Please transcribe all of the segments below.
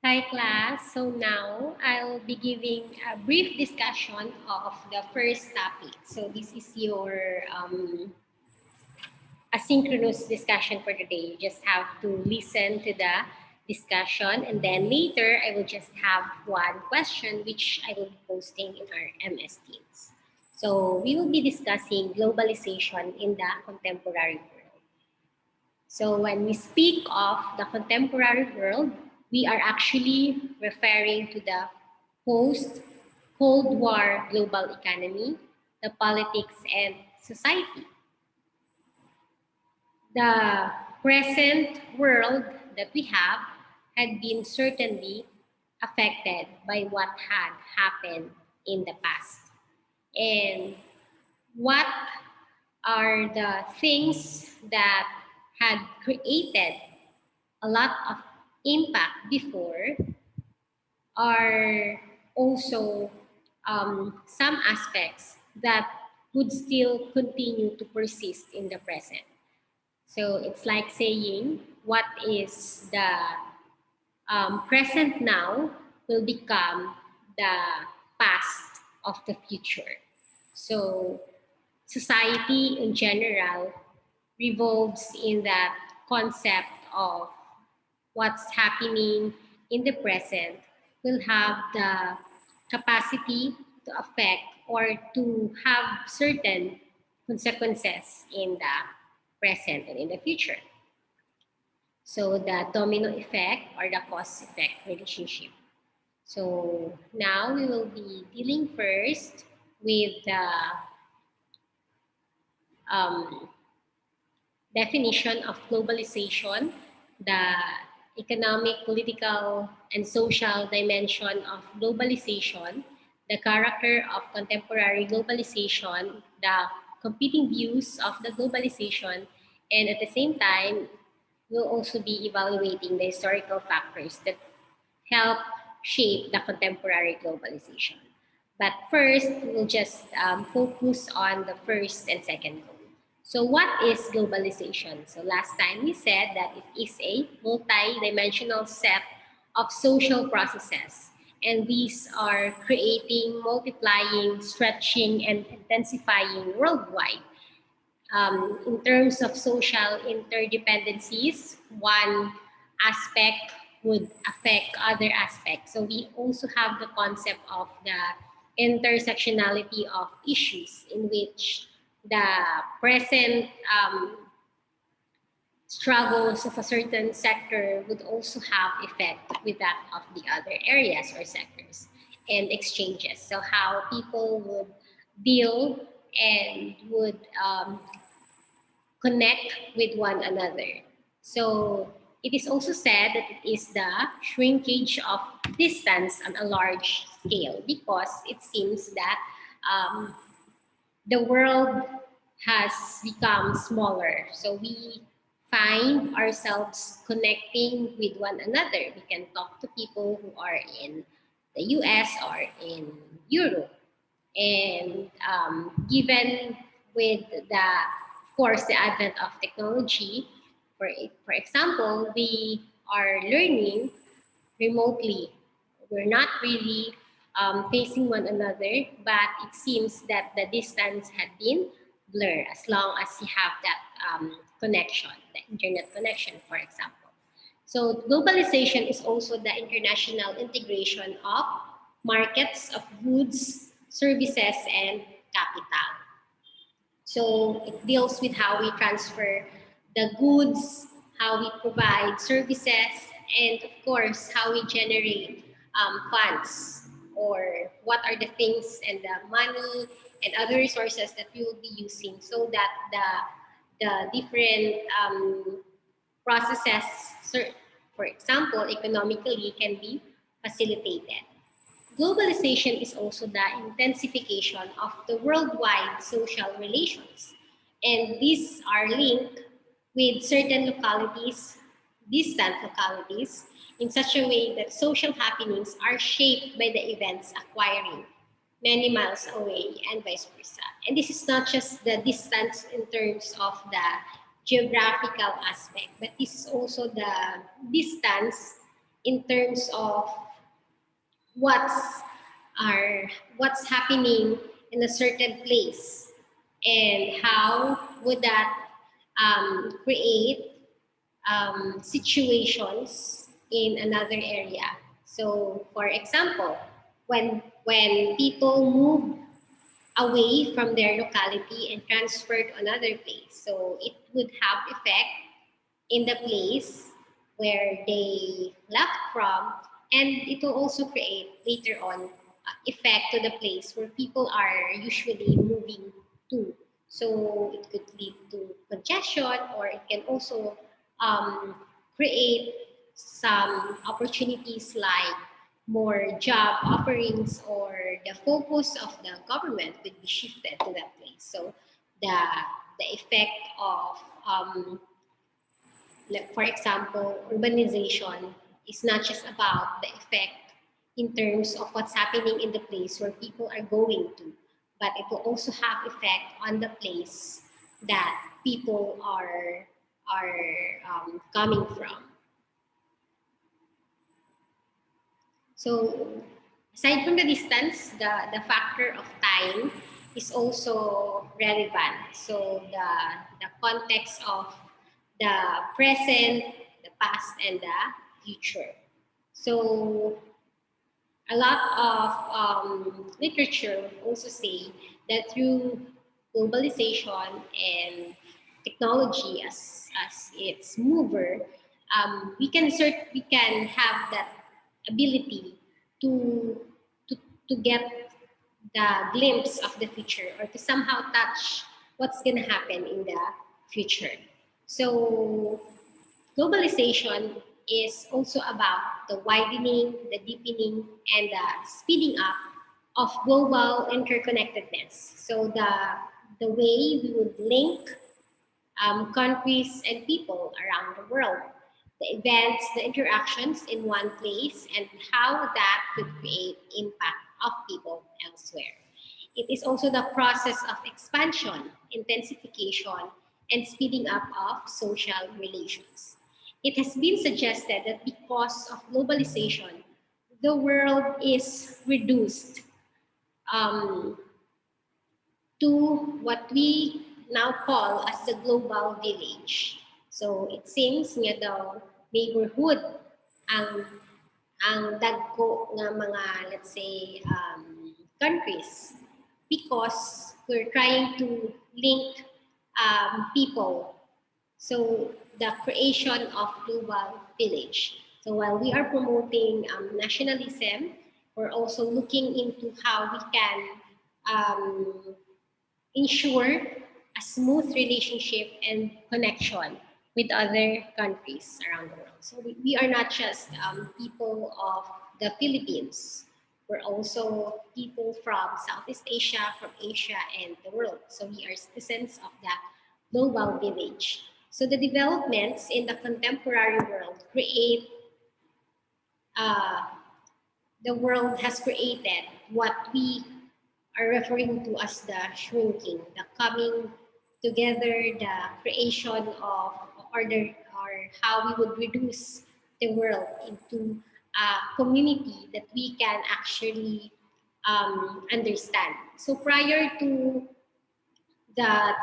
Hi class, so now I'll be giving a brief discussion of the first topic. So this is your asynchronous discussion for the day. You just have to listen to the discussion and then later I will just have one question which I will be posting in our MS Teams. So we will be discussing globalization in the contemporary world. So when we speak of the contemporary world, we are actually referring to the post-Cold War global economy, the politics and society. The present world that we have had been certainly affected by what had happened in the past. And what are the things that had created a lot of impact before are also some aspects that would still continue to persist in the present. So it's like saying what is the present now will become the past of the future. So society in general revolves in that concept of what's happening in the present will have the capacity to affect or to have certain consequences in the present and in the future. So the domino effect or the cause effect relationship. So now we will be dealing first with the um, definition of globalization, the economic, political, and social dimension of globalization, the character of contemporary globalization, the competing views of the globalization, and at the same time, we'll also be evaluating the historical factors that help shape the contemporary globalization. But first, we'll just focus on the first and second goal. So what is globalization? So last time we said that it is a multi-dimensional set of social processes. And these are creating, multiplying, stretching, and intensifying worldwide. In terms of social interdependencies, one aspect would affect other aspects. So we also have the concept of the intersectionality of issues in which the present struggles of a certain sector would also have effect with that of the other areas or sectors and exchanges. So how people would deal and would connect with one another. So it is also said that it is the shrinkage of distance on a large scale because it seems that the world has become smaller. So we find ourselves connecting with one another. We can talk to people who are in the US or in Europe. And given with of course, the advent of technology, for example, we are learning remotely. We're not really facing one another, but it seems that the distance had been blurred as long as you have that connection, the internet connection, for example. So globalization is also the international integration of markets of goods, services, and capital. So it deals with how we transfer the goods, how we provide services, and of course, how we generate funds or what are the things and the money and other resources that we will be using so that the different processes, for example, economically can be facilitated. Globalization is also the intensification of the worldwide social relations. And these are linked with certain localities, distant localities, in such a way that social happenings are shaped by the events acquiring many miles away and vice versa. And this is not just the distance in terms of the geographical aspect, but this is also the distance in terms of what's are what's happening in a certain place, and how would that create situations in another area. So, for example, when people move away from their locality and transfer to another place, so it would have effect in the place where they left from, and it will also create later on effect to the place where people are usually moving to. So it could lead to congestion, or it can also um, create some opportunities like more job offerings, or the focus of the government would be shifted to that place. So the the effect of like, for example, urbanization is not just about the effect in terms of what's happening in the place where people are going to, but it will also have effect on the place that people are coming from. So aside from the distance, the factor of time is also relevant. So the context of the present, the past, and the future. So a lot of literature also say that through globalization and technology as its mover, we can have that ability to to to get the glimpse of the future, or to somehow touch what's going to happen in the future. So globalization is also about the widening, the deepening, and the speeding up of global interconnectedness. So the way we would link countries and people around the world, the events, the interactions in one place, and how that could create impact of people elsewhere. It is also the process of expansion, intensification, and speeding up of social relations. It has been suggested that because of globalization, the world is reduced um, to what we now call as the global village. So it seems nga daw neighborhood ang dagko nga mga, let's say, countries, because we're trying to link people. So the creation of global village. So while we are promoting nationalism, we're also looking into how we can um, ensure a smooth relationship and connection with other countries around the world. So we are not just people of the Philippines. We're also people from Southeast Asia, from Asia, and the world. So we are citizens of the global village. So the developments in the contemporary world create uh, the world has created what we are referring to as the shrinking, the coming together, the creation of, or how we would reduce the world into a community that we can actually understand. So prior to the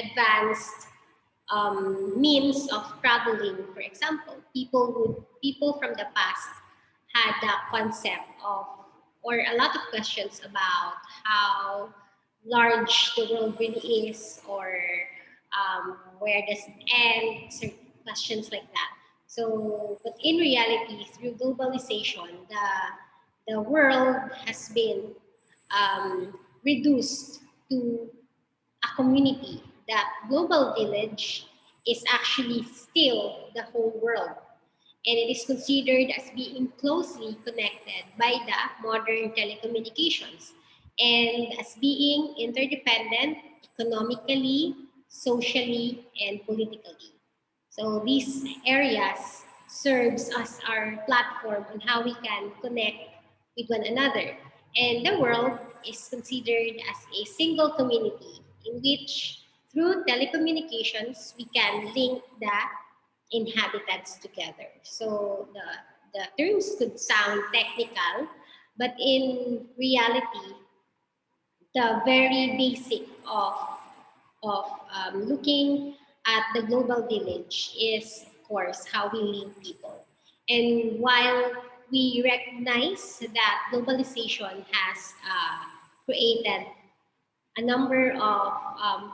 advanced means of traveling, for example, people from the past had the concept of, or a lot of questions about how large the world really is, or where does it end, certain questions like that. So, but in reality, through globalization, the world has been reduced to a community. That global village is actually still the whole world, and it is considered as being closely connected by the modern telecommunications, and as being interdependent economically, socially, and politically. So these areas serves as our platform on how we can connect with one another. And the world is considered as a single community in which through telecommunications we can link the inhabitants together. So the terms could sound technical, but in reality, the very basic of looking at the global village is, of course, how we link people. And while we recognize that globalization has created a number of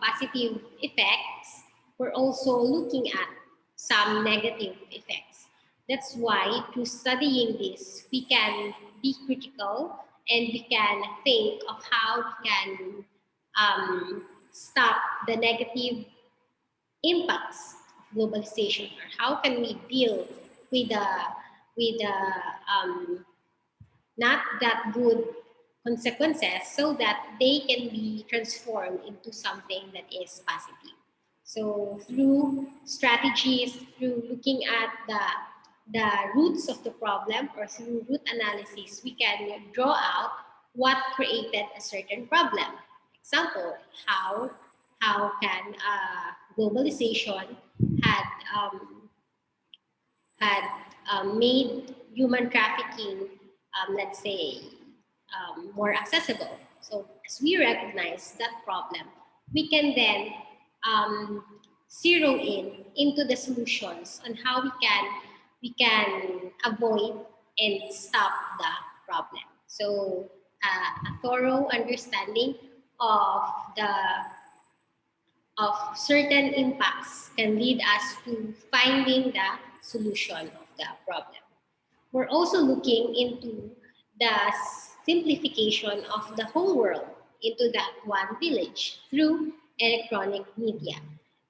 positive effects, we're also looking at some negative effects. That's why, through studying this, we can be critical and we can think of how we can stop the negative impacts of globalization, or how can we deal with the not that good consequences, so that they can be transformed into something that is positive. So through strategies, through looking at the roots of the problem, or through root analysis, we can draw out what created a certain problem. Example, how can globalization had had made human trafficking, let's say, more accessible. So as we recognize that problem, we can then zero in into the solutions on how we can avoid and stop the problem. So a thorough understanding of the of certain impacts can lead us to finding the solution of the problem. We're also looking into the simplification of the whole world into that one village through electronic media.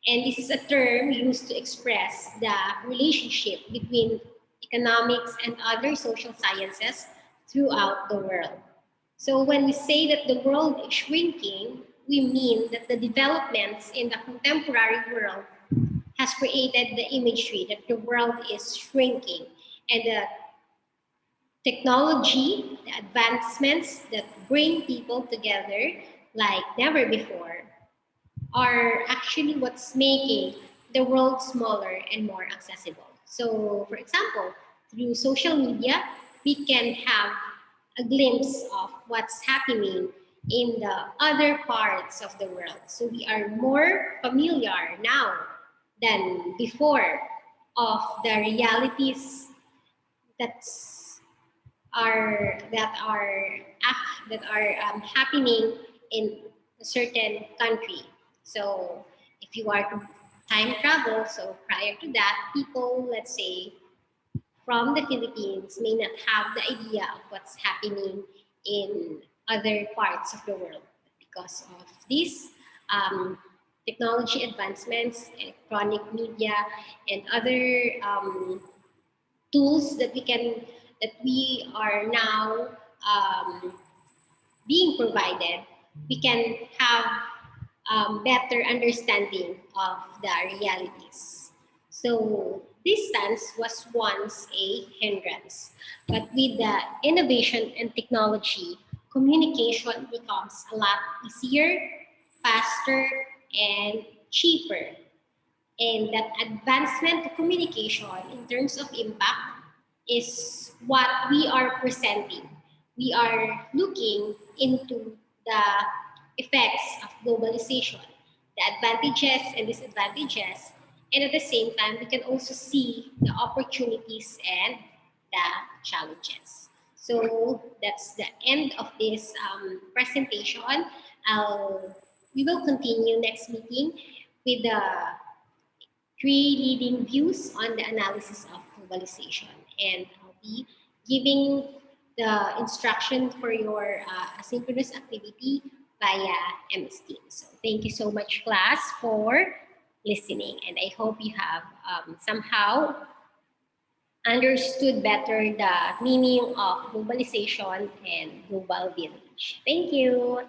And this is a term used to express the relationship between economics and other social sciences throughout the world. So when we say that the world is shrinking, we mean that the developments in the contemporary world has created the imagery that the world is shrinking, and the technology, the advancements that bring people together like never before are actually what's making the world smaller and more accessible. So, for example, through social media, we can have a glimpse of what's happening in the other parts of the world. So, we are more familiar now than before of the realities that's that are happening in a certain country. So if you are to time travel, so prior to that, people, let's say, from the Philippines may not have the idea of what's happening in other parts of the world. Because of these technology advancements, electronic media, and other tools that we are now being provided, we can have better understanding of the realities. So distance was once a hindrance, but with the innovation and technology, communication becomes a lot easier, faster, and cheaper. And that advancement of communication in terms of impact is what we are presenting. We are looking into the effects of globalization, the advantages and disadvantages, and at the same time, we can also see the opportunities and the challenges. So that's the end of this presentation. We will continue next meeting with the three leading views on the analysis of globalization. And I'll be giving the instruction for your asynchronous activity via MS Teams. So thank you so much, class, for listening. And I hope you have somehow understood better the meaning of globalization and global village. Thank you.